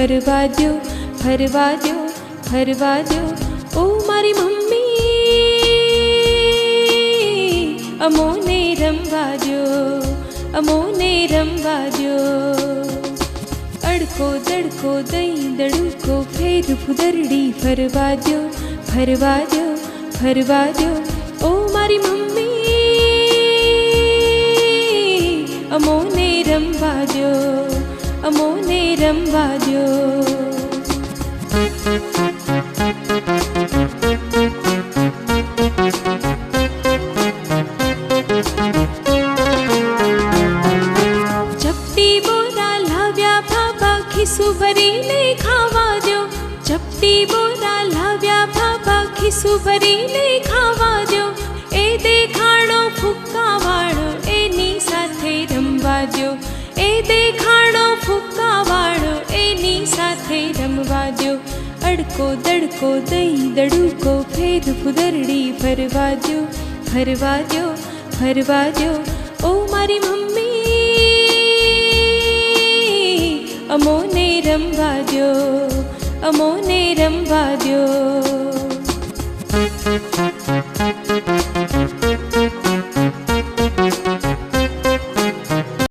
ફરવા દો, ફરવા દો, ફરવા દો. ઓ મારી મમ્મી, અમોને રમવા દો, અમોને રમવા દો. અડકો દડકો દહીં દડુકો ફેર ફુદરડી ફરવા દો, ફરવા દો, ફરવા દો. ઓ મારી મમ્મી, અમોને રમવા દો, અમોને રમવા દો. ચપટી બોરા લાવ્યા બાબા ખિસ્સું ભરીને ખાવા દો. ચપટી બોરા લાવ્યા બાબા ખિસ્સું ભરીને ખાવા દો. એ દેખાડો ફૂક્કા વાળો એની સાથે રમવા દો. એ દેખાડો ફૂક્કા વાળો એની સાથે રમવા દો. અડકો દડકો દહીં દડુકો ફેર ફુદરડી ફરવા દો, ફરવા દો, ફરવા દો. ઓ મારી મમ્મી, અમોને રમવા દો, અમોને રમવા દો.